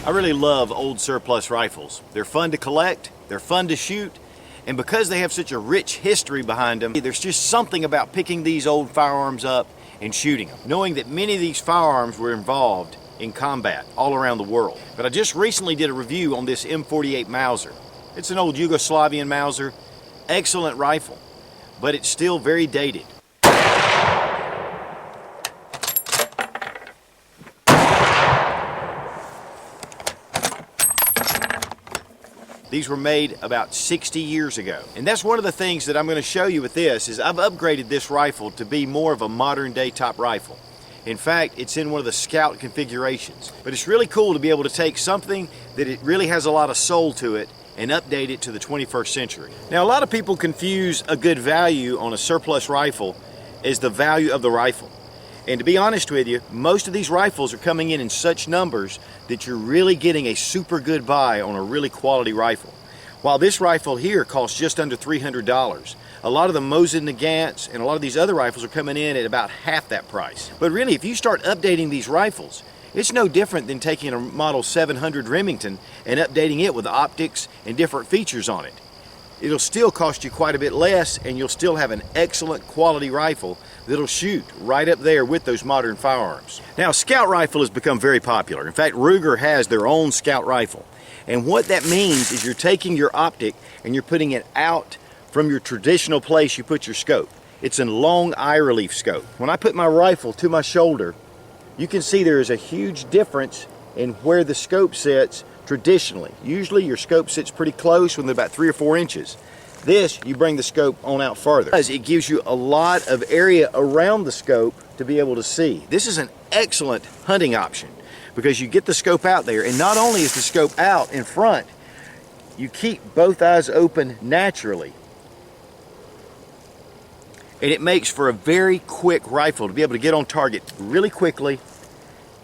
I really love old surplus rifles. They're fun to collect, they're fun to shoot, and because they have such a rich history behind them, there's just something about picking these old firearms up and shooting them, knowing that many of these firearms were involved in combat all around the world. But I just recently did a review on this M48 Mauser. It's an old Yugoslavian Mauser, excellent rifle, but it's still very dated. These were made about 60 years ago. And that's one of the things that I'm going to show you with this is I've upgraded this rifle to be more of a modern day top rifle. In fact, it's in one of the Scout configurations. But it's really cool to be able to take something that it really has a lot of soul to it and update it to the 21st century. Now, a lot of people confuse a good value on a surplus rifle as the value of the rifle. And to be honest with you, most of these rifles are coming in such numbers that you're really getting a super good buy on a really quality rifle. While this rifle here costs just under $300, a lot of the Mauser Nagants and a lot of these other rifles are coming in at about half that price. But really, if you start updating these rifles, it's no different than taking a Model 700 Remington and updating it with optics and different features on it. It'll still cost you quite a bit less, and you'll still have an excellent quality rifle that'll shoot right up there with those modern firearms. Now, Scout rifle has become very popular. In fact, Ruger has their own Scout rifle. And what that means is you're taking your optic and you're putting it out from your traditional place you put your scope. It's a long eye relief scope. When I put my rifle to my shoulder, you can see there is a huge difference in where the scope sits traditionally. Usually your scope sits pretty close within about 3 or 4 inches. This, you bring the scope on out farther. It gives you a lot of area around the scope to be able to see. This is an excellent hunting option because you get the scope out there, and not only is the scope out in front, you keep both eyes open naturally. And it makes for a very quick rifle to be able to get on target really quickly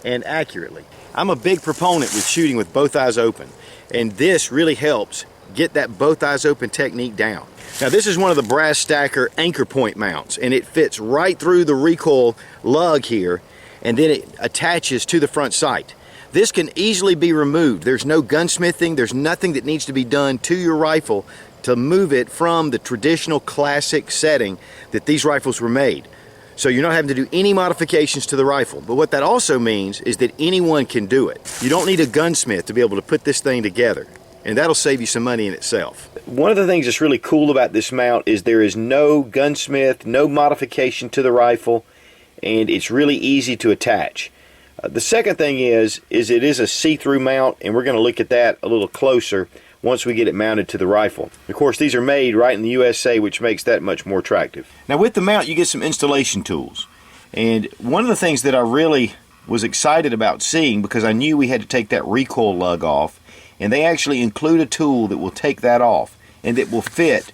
and accurately. I'm a big proponent with shooting with both eyes open, and this really helps get that both eyes open technique down. Now, this is one of the brass stacker anchor point mounts, and it fits right through the recoil lug here, and then it attaches to the front sight. This can easily be removed. There's no gunsmithing, there's nothing that needs to be done to your rifle to move it from the traditional classic setting that these rifles were made. So you're not having to do any modifications to the rifle. But what that also means is that anyone can do it. You don't need a gunsmith to be able to put this thing together, and that'll save you some money in itself. One of the things that's really cool about this mount is there is no gunsmith, no modification to the rifle, and it's really easy to attach. The second thing is it is a see-through mount, and we're going to look at that a little closer once we get it mounted to the rifle. Of course, these are made right in the USA, which makes that much more attractive. Now, with the mount, you get some installation tools. And one of the things that I really was excited about seeing, because I knew we had to take that recoil lug off, and they actually include a tool that will take that off and that will fit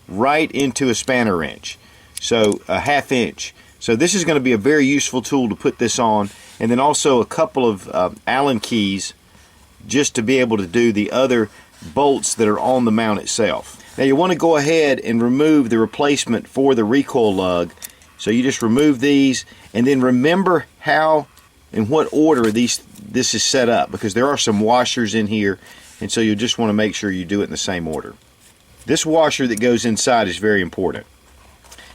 right into a spanner wrench, so a 1/2 inch. So this is going to be a very useful tool to put this on, and then also a couple of Allen keys just to be able to do the other bolts that are on the mount itself. Now, you want to go ahead and remove the replacement for the recoil lug. So you just remove these, and then remember how in what order this is set up, because there are some washers in here, and so you just want to make sure you do it in the same order. This washer that goes inside is very important.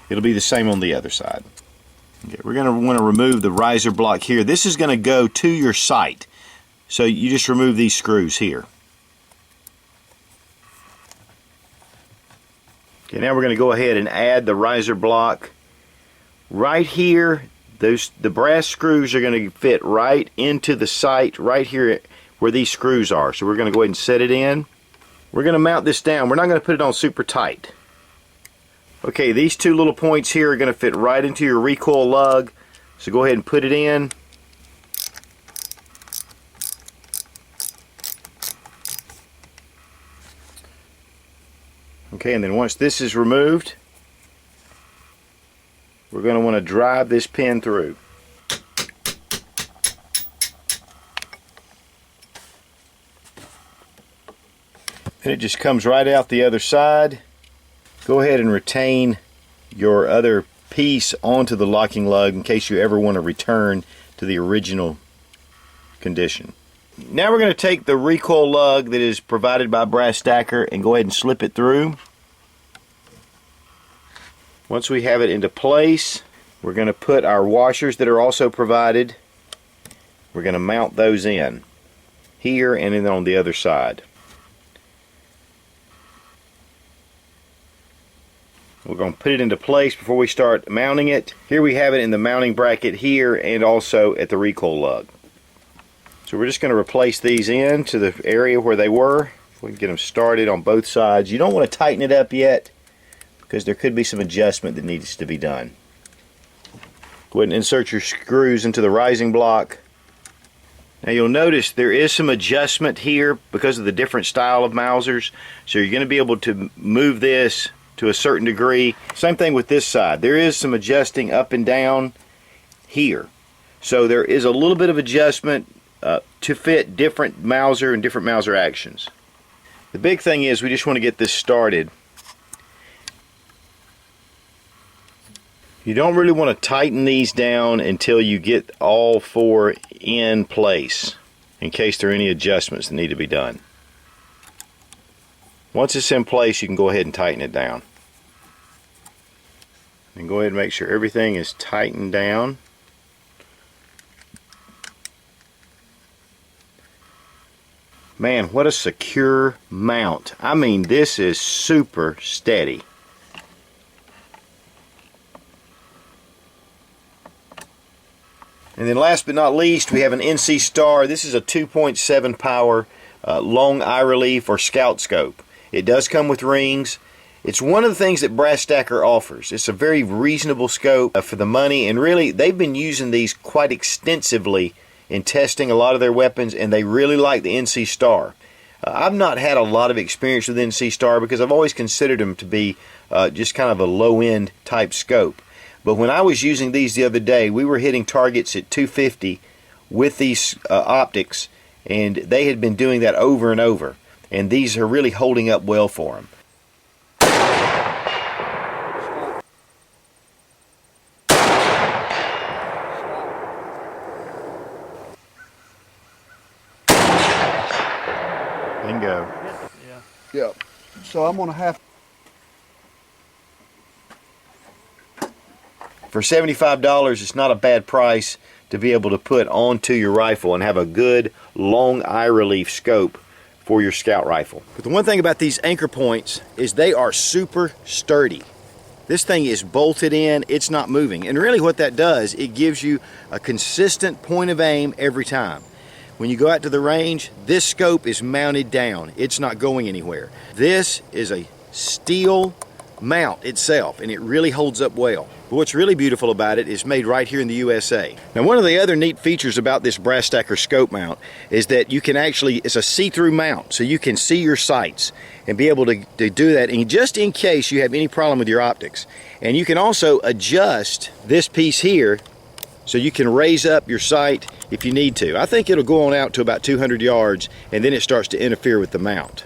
It'll be the same on the other side. Okay, we're going to want to remove the riser block here. This is going to go to your sight, so you just remove these screws here. Okay, now we're going to go ahead and add the riser block right here. The brass screws are going to fit right into the sight right here where these screws are. So we're going to go ahead and set it in. We're going to mount this down. We're not going to put it on super tight. Okay, these two little points here are going to fit right into your recoil lug. So go ahead and put it in. Okay, and then once this is removed, we're going to want to drive this pin through. And it just comes right out the other side. Go ahead and retain your other piece onto the locking lug in case you ever want to return to the original condition. Now we're going to take the recoil lug that is provided by Brass Stacker and go ahead and slip it through. Once we have it into place, we're going to put our washers that are also provided. We're going to mount those in here and then on the other side. We're going to put it into place before we start mounting it. Here we have it in the mounting bracket here and also at the recoil lug. So we're just going to replace these in to the area where they were. We can get them started on both sides. You don't want to tighten it up yet because there could be some adjustment that needs to be done. Go ahead and insert your screws into the rising block. Now you'll notice there is some adjustment here because of the different style of Mausers. So you're going to be able to move this to a certain degree. Same thing with this side. There is some adjusting up and down here. So there is a little bit of adjustment to fit different Mauser and different Mauser actions. The big thing is we just want to get this started. You don't really want to tighten these down until you get all four in place in case there are any adjustments that need to be done. Once it's in place, you can go ahead and tighten it down. And go ahead and make sure everything is tightened down. Man, what a secure mount. I mean, this is super steady. And then last but not least, we have an NC Star. This is a 2.7 power long eye relief or scout scope. It does come with rings. It's one of the things that Brass Stacker offers. It's a very reasonable scope for the money, and really they've been using these quite extensively in testing a lot of their weapons, and they really like the NC Star. I've not had a lot of experience with NC Star because I've always considered them to be just kind of a low-end type scope. But when I was using these the other day, we were hitting targets at 250 with these optics, and they had been doing that over and over. And these are really holding up well for them. Bingo. Yeah. So I'm gonna have. For $75, it's not a bad price to be able to put onto your rifle and have a good long eye relief scope for your scout rifle. But the one thing about these anchor points is they are super sturdy. This thing is bolted in, it's not moving. And really what that does, it gives you a consistent point of aim every time. When you go out to the range, this scope is mounted down. It's not going anywhere. This is a steel mount itself, and it really holds up well. But what's really beautiful about it is made right here in the USA. Now, one of the other neat features about this Brass Stacker scope mount is that you can actually, it's a see-through mount, so you can see your sights and be able to do that, and just in case you have any problem with your optics. And you can also adjust this piece here so you can raise up your sight if you need to. I think it'll go on out to about 200 yards, and then it starts to interfere with the mount.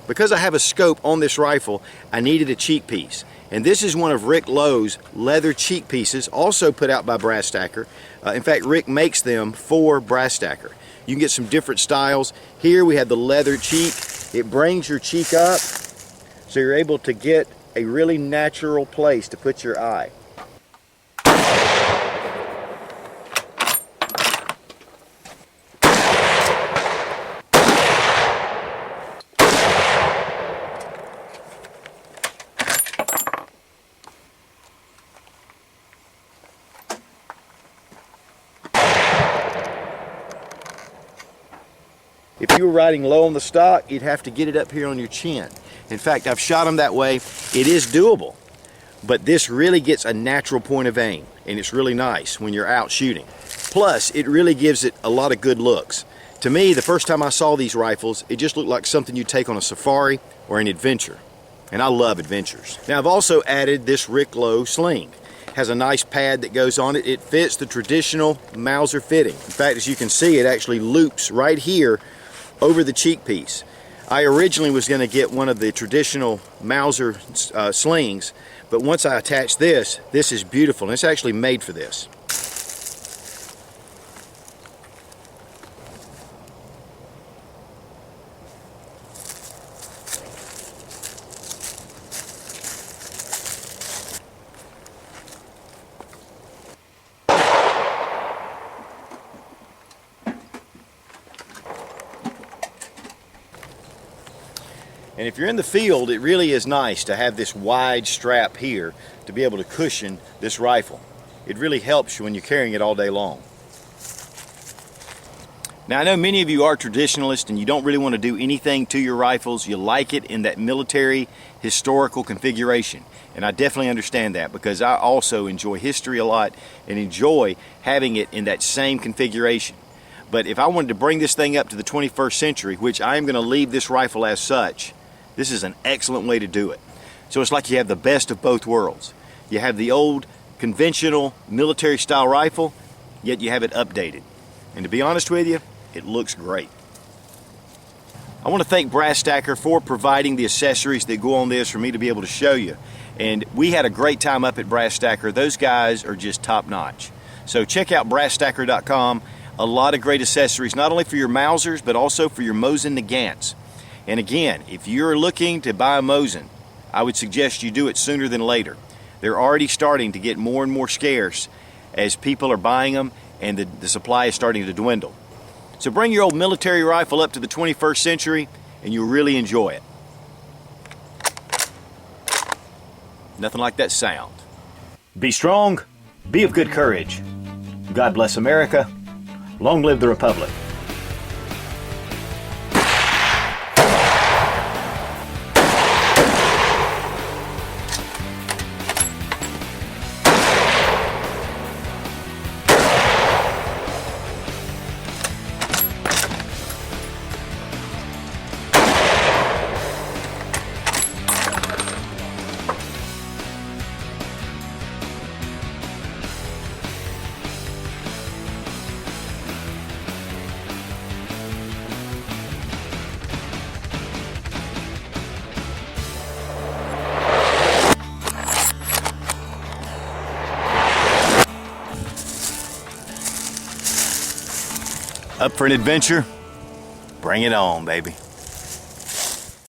Because I have a scope on this rifle, I needed a cheek piece. And this is one of Rick Lowe's leather cheek pieces, also put out by Brass Stacker. In fact, Rick makes them for Brass Stacker. You can get some different styles. Here we have the leather cheek. It brings your cheek up, so you're able to get a really natural place to put your eye. If you were riding low on the stock, you'd have to get it up here on your chin. In fact, I've shot them that way. It is doable, but this really gets a natural point of aim, and it's really nice when you're out shooting. Plus, it really gives it a lot of good looks. To me, the first time I saw these rifles, it just looked like something you'd take on a safari or an adventure. And I love adventures. Now, I've also added this Rick Lowe sling. It has a nice pad that goes on it. It fits the traditional Mauser fitting. In fact, as you can see, it actually loops right here over the cheek piece. I originally was going to get one of the traditional Mauser slings, but once I attached this, this is beautiful, and it's actually made for this. And if you're in the field, it really is nice to have this wide strap here to be able to cushion this rifle. It really helps you when you're carrying it all day long. Now I know many of you are traditionalists and you don't really want to do anything to your rifles. You like it in that military historical configuration. And I definitely understand that, because I also enjoy history a lot and enjoy having it in that same configuration. But if I wanted to bring this thing up to the 21st century, which I am going to leave this rifle as such, this is an excellent way to do it. So it's like you have the best of both worlds. You have the old conventional military style rifle, yet you have it updated. And to be honest with you, it looks great. I want to thank Brass Stacker for providing the accessories that go on this for me to be able to show you. And we had a great time up at Brass Stacker. Those guys are just top notch. So check out brassstacker.com. A lot of great accessories, not only for your Mausers, but also for your Mosin Nagants. And again, if you're looking to buy a Mosin, I would suggest you do it sooner than later. They're already starting to get more and more scarce as people are buying them, and the supply is starting to dwindle. So bring your old military rifle up to the 21st century and you'll really enjoy it. Nothing like that sound. Be strong, be of good courage. God bless America. Long live the Republic. Up for an adventure? Bring it on, baby.